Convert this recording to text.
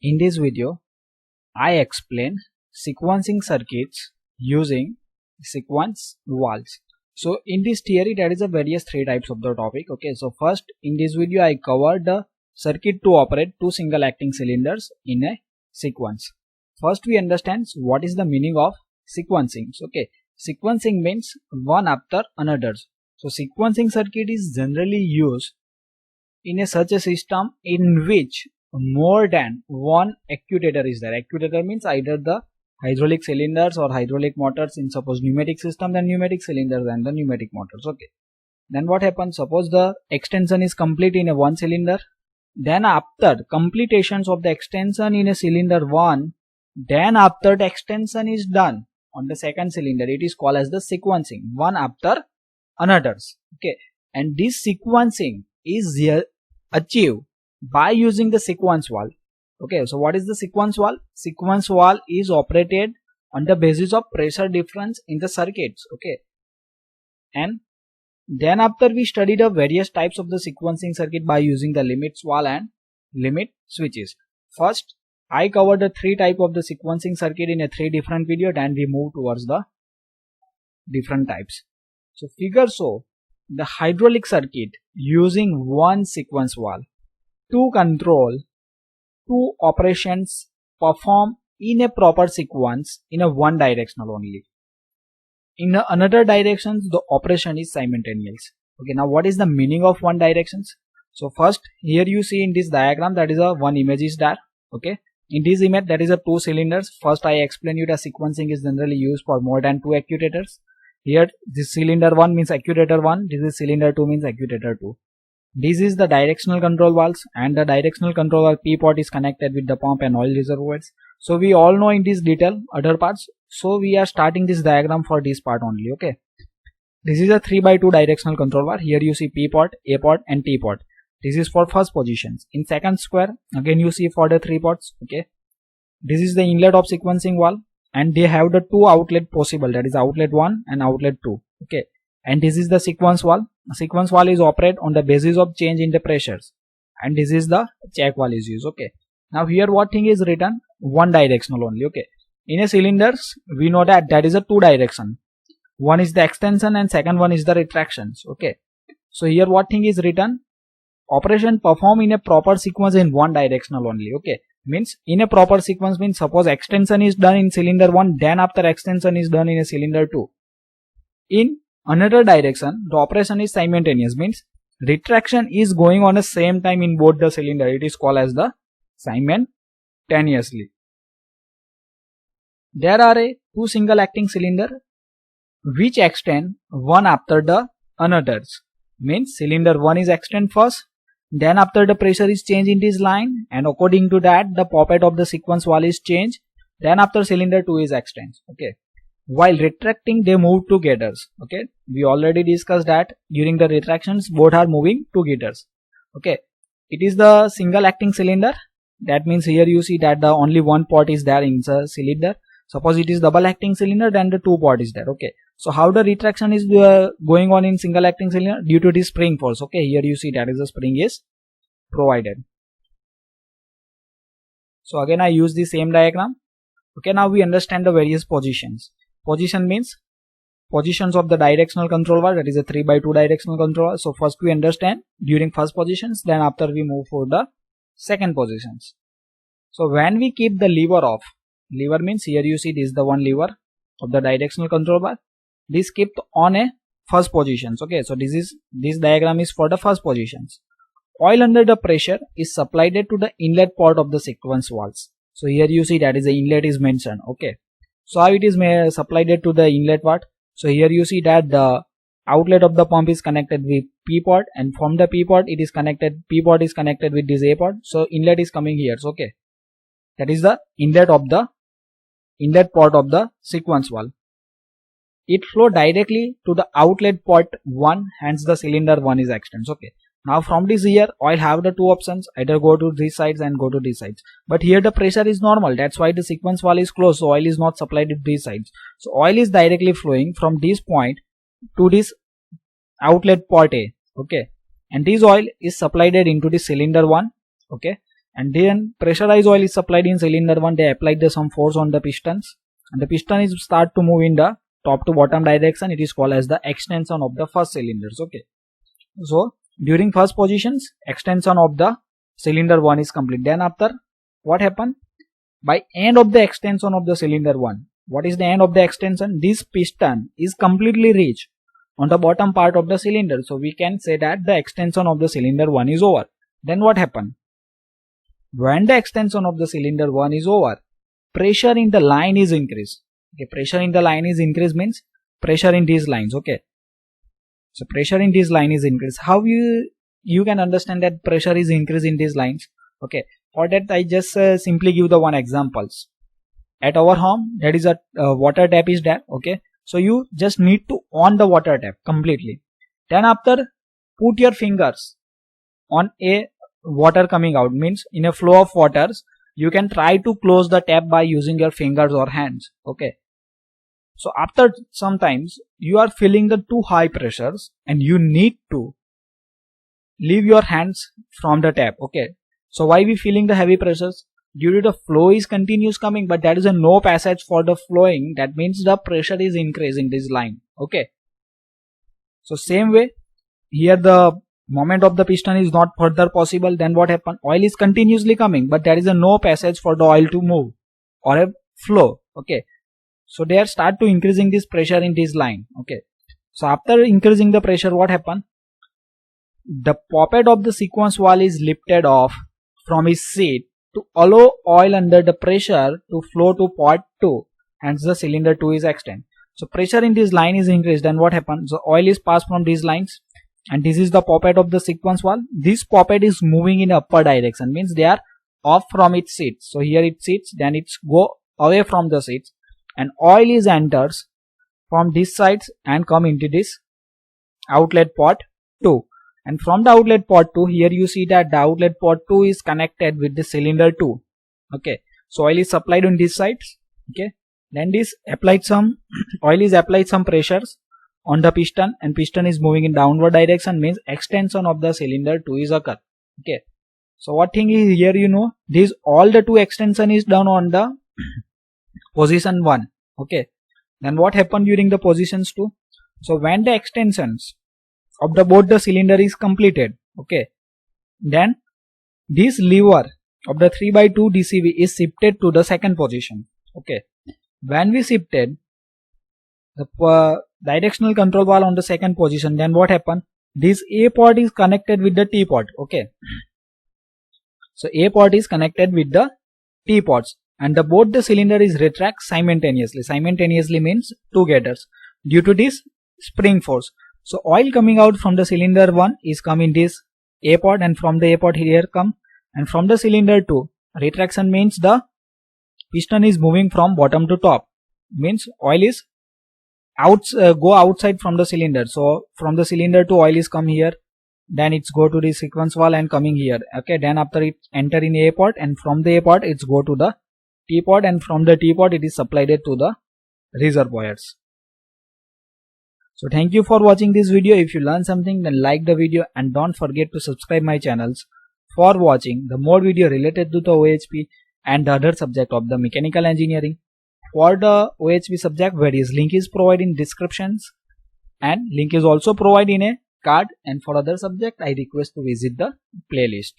In this video, I explain sequencing circuits using sequence valves. So in this theory, there is a various three types of the topic. Okay, so first in this video I covered the circuit to operate two single acting cylinders in a sequence. First we understand what is the meaning of sequencing. Okay, sequencing means one after another. So sequencing circuit is generally used in such a system in which more than one actuator is there. Actuator means either the hydraulic cylinders or hydraulic motors. In suppose pneumatic system, then pneumatic cylinders and the pneumatic motors. Okay, then what happens? Suppose the extension is complete in a one cylinder, then after completions of the extension in a cylinder 1, then after the extension is done on the second cylinder, it is called as the sequencing, one after another's. Okay, and this sequencing is achieved by using the sequence valve. Okay, so what is the sequence valve? Sequence valve is operated on the basis of pressure difference in the circuits. Okay, and then after we study the various types of the sequencing circuit by using the limit valve and limit switches. First I covered the three type of the sequencing circuit in a three different video, then we move towards the different types. So figure show the hydraulic circuit using one sequence valve to control two operations performed in a proper sequence in a one directional only. In another direction, the operation is simultaneous. Okay, now what is the meaning of one directions? So first here you see in this diagram that is a one image is there. Okay, in this image that is a two cylinders. First I explain you that sequencing is generally used for more than two actuators. Here this cylinder 1 means actuator 1, this is cylinder 2 means actuator 2. This is the directional control valves, and the directional control valve P port is connected with the pump and oil reservoirs. So we all know in this detail other parts. So we are starting this diagram for this part only. Okay, this is a 3x2 directional control valve. Here you see P port, A port and T port. This is for first positions. In second square again you see for the three ports. Okay, this is the inlet of sequencing valve, and they have the two outlet possible, that is outlet 1 and outlet 2. Okay, and this is the sequence valve. Sequence valve is operate on the basis of change in the pressures, and this is the check valve is used. Okay, now here what thing is written? One directional only. Okay, in a cylinders we know that is a two direction. One is the extension and second one is the retractions. Okay, so here what thing is written? Operation perform in a proper sequence in one directional only. Okay, means in a proper sequence means suppose extension is done in cylinder 1, then after extension is done in a cylinder 2. In another direction the operation is simultaneous, means retraction is going on the same time in both the cylinder. It is called as the simultaneously. There are two single acting cylinder which extend one after the another's, means cylinder 1 is extend first, then after the pressure is changed in this line, and according to that the poppet of the sequence valve is changed, then after cylinder 2 is extend. Okay, while retracting they move together. Okay, we already discussed that during the retractions both are moving together. Okay, it is the single acting cylinder. That means here you see that the only one port is there in the cylinder. Suppose it is double acting cylinder, then the two port is there. Okay, so how the retraction is going on in single acting cylinder? Due to this spring force. Okay, here you see that is the spring is provided. So again I use the same diagram. Okay, now we understand the various positions. Position means positions of the directional control valve, that is a 3x2 directional control valve. So first we understand during first positions, then after we move for the second positions. So when we keep the lever off, lever means here you see this is the one lever of the directional control valve, this kept on a first positions. Okay, so this diagram is for the first positions. Oil under the pressure is supplied to the inlet port of the sequence valves. So here you see that is the inlet is mentioned. Okay, so how it is supplied to the inlet part? So here you see that the outlet of the pump is connected with P port, and from the P port it is connected, P port is connected with this A port. So inlet is coming here. So, okay, that is the inlet port of the sequence valve. It flow directly to the outlet port 1, hence the cylinder 1 is extends. Okay, now from this here oil have the two options, either go to these sides and go to these sides, but here the pressure is normal, that's why the sequence valve is closed, so oil is not supplied to these sides. So oil is directly flowing from this point to this outlet port A. Okay, and this oil is supplied into the cylinder 1. Okay, and then pressurized oil is supplied in cylinder 1. They applied some force on the pistons, and the piston is start to move in the top to bottom direction. It is called as the extension of the first cylinders. Okay, so during first positions, extension of the cylinder 1 is complete. Then after, what happened? By end of the extension of the cylinder 1, what is the end of the extension? This piston is completely reached on the bottom part of the cylinder. So we can say that the extension of the cylinder 1 is over. Then what happened? When the extension of the cylinder 1 is over, pressure in the line is increased. Okay, pressure in the line is increased means pressure in these lines. Okay, so pressure in this line is increased. How you can understand that pressure is increased in these lines? Okay, for that I just simply give the one examples. At our home, that is a water tap is there. Okay, so you just need to on the water tap completely. Then after, put your fingers on a water coming out, means in a flow of waters, you can try to close the tap by using your fingers or hands. Okay, so after sometimes you are feeling the too high pressures and you need to leave your hands from the tap. Okay, so why we feeling the heavy pressures? Due to the flow is continuous coming, but that is a no passage for the flowing. That means the pressure is increased in this line. Okay, so same way here, the moment of the piston is not further possible. Then what happen? Oil is continuously coming, but there is a no passage for the oil to move or a flow. Okay, so they are start to increasing this pressure in this line. Okay, so after increasing the pressure, what happen? The poppet of the sequence valve is lifted off from its seat to allow oil under the pressure to flow to pot 2, hence the cylinder 2 is extended. So pressure in this line is increased. Then what happens? The oil is passed from these lines, and this is the poppet of the sequence valve. This poppet is moving in upper direction, means they are off from its seat. So here it sits, then it's go away from the seats, and oil is enters from this side and come into this outlet pot 2. And from the outlet port 2, here you see that the outlet port 2 is connected with the cylinder 2. Okay, so oil is supplied on these sides. Okay, then this applied some oil is applied some pressures on the piston, and piston is moving in downward direction, means extension of the cylinder 2 is occur. Okay, so what thing is here, you know, this all the 2 extension is done on the position 1. Okay, then what happened during the positions 2? So when the extensions of the both the cylinder is completed, okay, then this lever of the 3/2 DCV is shifted to the second position. Okay, when we shifted the directional control valve on the second position, then what happened? This A port is connected with the T port. Okay, so A port is connected with the T ports, and the both the cylinder is retract simultaneously. Simultaneously means together due to this spring force. So oil coming out from the cylinder 1 is coming this A port, and from the A port here come, and from the cylinder 2, retraction means the piston is moving from bottom to top, means oil is go outside from the cylinder. So from the cylinder 2, oil is come here, then it's go to the sequence valve and coming here. Okay, then after it enter in A port, and from the A port it's go to the T port, and from the T port it is supplied to the reservoirs. So thank you for watching this video. If you learned something, then like the video and don't forget to subscribe my channels for watching the more video related to the OHP and the other subject of the mechanical engineering. For the OHP subject, various link is provided in descriptions, and link is also provided in a card, and for other subject I request to visit the playlist.